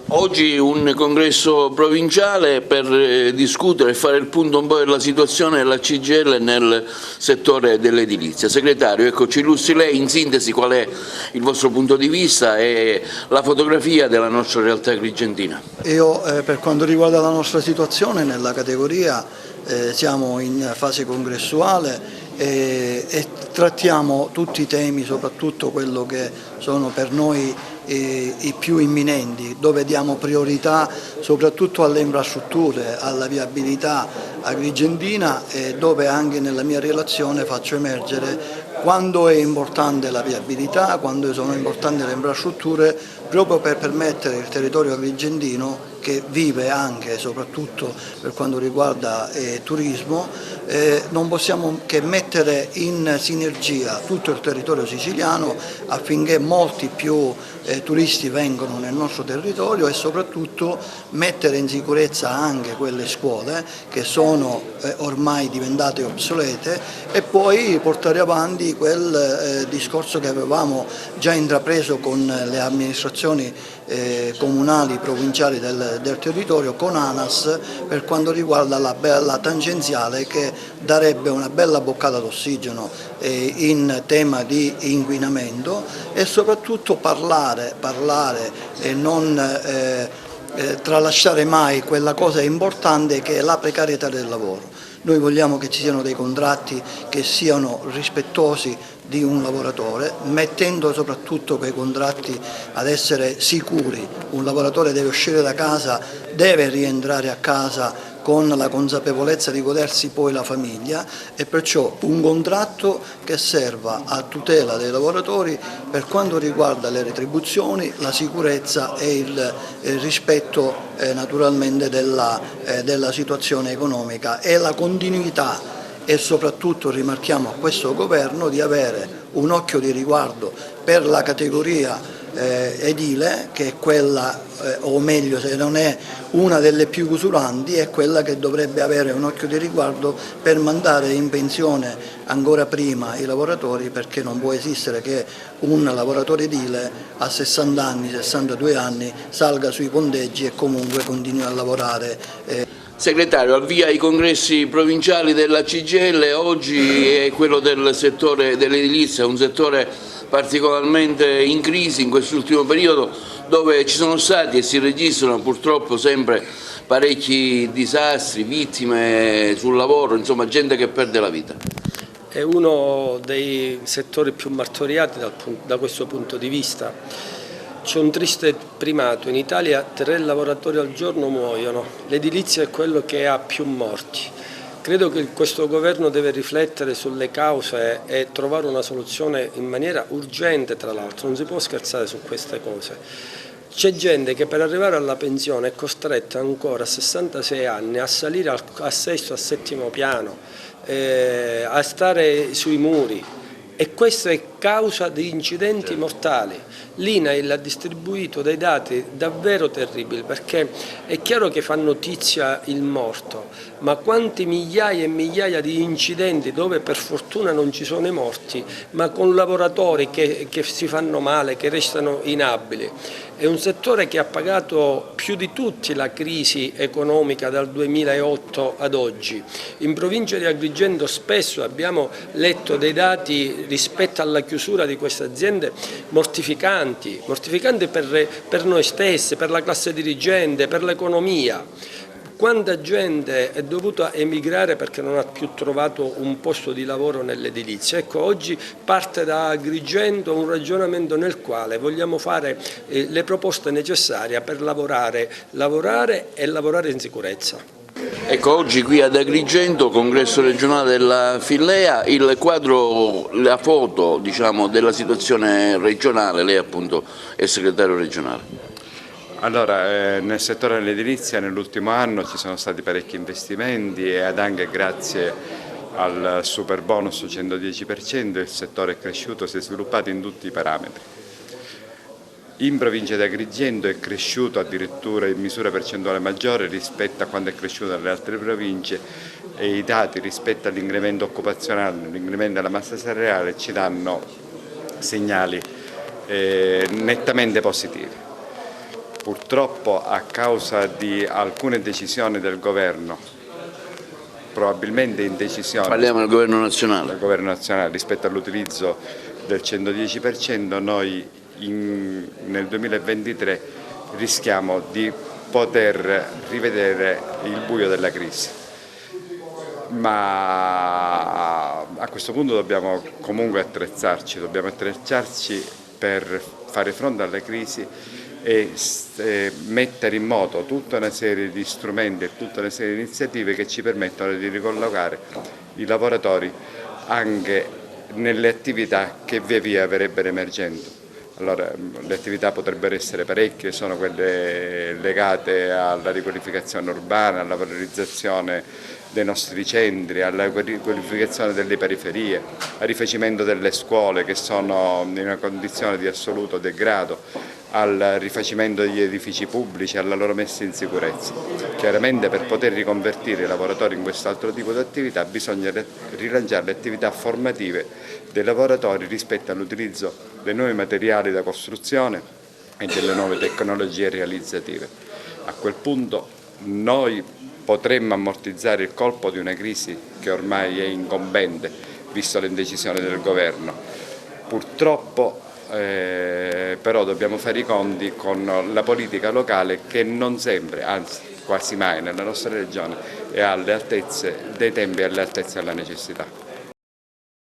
Oggi un congresso provinciale per discutere e fare il punto un po' della situazione della CGIL nel settore dell'edilizia. Segretario, ecco, ci illustri lei in sintesi qual è il vostro punto di vista e la fotografia della nostra realtà agrigentina. Io per quanto riguarda la nostra situazione nella categoria siamo in fase congressuale e trattiamo tutti i temi, soprattutto quello che sono per noi i più imminenti, dove diamo priorità soprattutto alle infrastrutture, alla viabilità agrigentina e dove anche nella mia relazione faccio emergere quando è importante la viabilità, quando sono importanti le infrastrutture, proprio per permettere il territorio agrigentino che vive anche e soprattutto per quanto riguarda turismo, non possiamo che mettere in sinergia tutto il territorio siciliano affinché molti più turisti vengano nel nostro territorio e soprattutto mettere in sicurezza anche quelle scuole che sono ormai diventate obsolete e poi portare avanti quel discorso che avevamo già intrapreso con le amministrazioni comunali, provinciali del territorio, con ANAS per quanto riguarda la tangenziale che darebbe una bella boccata d'ossigeno in tema di inquinamento e soprattutto parlare e non tralasciare mai quella cosa importante che è la precarietà del lavoro. Noi vogliamo che ci siano dei contratti che siano rispettosi di un lavoratore, mettendo soprattutto quei contratti ad essere sicuri. Un lavoratore deve uscire da casa, deve rientrare a casa con la consapevolezza di godersi poi la famiglia e perciò un contratto che serva a tutela dei lavoratori per quanto riguarda le retribuzioni, la sicurezza e il rispetto naturalmente della situazione economica e la continuità e soprattutto rimarchiamo a questo governo di avere un occhio di riguardo per la categoria edile, che è quella, o meglio se non è una delle più usuranti, è quella che dovrebbe avere un occhio di riguardo per mandare in pensione ancora prima i lavoratori, perché non può esistere che un lavoratore edile a 60 anni, 62 anni salga sui ponteggi e comunque continui a lavorare. Segretario, al via i congressi provinciali della CGIL, oggi è quello del settore dell'edilizia, un settore particolarmente in crisi in quest'ultimo periodo, dove ci sono stati e si registrano purtroppo sempre parecchi disastri, vittime sul lavoro, insomma gente che perde la vita. È uno dei settori più martoriati da questo punto di vista. C'è un triste primato, in Italia 3 lavoratori al giorno muoiono, l'edilizia è quello che ha più morti. Credo che questo governo deve riflettere sulle cause e trovare una soluzione in maniera urgente, tra l'altro, non si può scherzare su queste cose. C'è gente che per arrivare alla pensione è costretta ancora a 66 anni a salire al sesto, al settimo piano, a stare sui muri. E questo è causa di incidenti mortali. L'INAIL ha distribuito dei dati davvero terribili, perché è chiaro che fa notizia il morto, ma quanti migliaia e migliaia di incidenti dove per fortuna non ci sono i morti, ma con lavoratori che si fanno male, che restano inabili. È un settore che ha pagato più di tutti la crisi economica dal 2008 ad oggi. In provincia di Agrigento spesso abbiamo letto dei dati rispetto alla chiusura di queste aziende mortificanti per noi stessi, per la classe dirigente, per l'economia. Quanta gente è dovuta emigrare perché non ha più trovato un posto di lavoro nell'edilizia. Ecco, oggi parte da Agrigento un ragionamento nel quale vogliamo fare le proposte necessarie per lavorare e lavorare in sicurezza. Ecco, oggi qui ad Agrigento, congresso regionale della Fillea, il quadro, la foto diciamo, della situazione regionale, lei appunto è segretario regionale. Allora, nel settore dell'edilizia nell'ultimo anno ci sono stati parecchi investimenti e anche grazie al super bonus 110% il settore è cresciuto, si è sviluppato in tutti i parametri. In provincia di Agrigento è cresciuto addirittura in misura percentuale maggiore rispetto a quanto è cresciuto nelle altre province e i dati rispetto all'incremento occupazionale, l'incremento della massa salariale ci danno segnali nettamente positivi. Purtroppo a causa di alcune decisioni del governo, probabilmente indecisioni, Parliamo del governo nazionale. del governo nazionale rispetto all'utilizzo del 110%, noi nel 2023 rischiamo di poter rivedere il buio della crisi. Ma a questo punto dobbiamo comunque attrezzarci per fare fronte alla crisi e mettere in moto tutta una serie di strumenti e tutta una serie di iniziative che ci permettono di ricollocare i lavoratori anche nelle attività che via via verrebbero emergendo. Allora, le attività potrebbero essere parecchie, sono quelle legate alla riqualificazione urbana, alla valorizzazione dei nostri centri, alla riqualificazione delle periferie, al rifacimento delle scuole che sono in una condizione di assoluto degrado, al rifacimento degli edifici pubblici, alla loro messa in sicurezza. Chiaramente per poter riconvertire i lavoratori in quest'altro tipo di attività bisogna rilanciare le attività formative dei lavoratori rispetto all'utilizzo dei nuovi materiali da costruzione e delle nuove tecnologie realizzative. A quel punto noi potremmo ammortizzare il colpo di una crisi che ormai è incombente, visto le indecisioni del governo. Purtroppo però dobbiamo fare i conti con la politica locale che non sempre, anzi quasi mai nella nostra regione, è alle altezze dei tempi e alle altezze della necessità.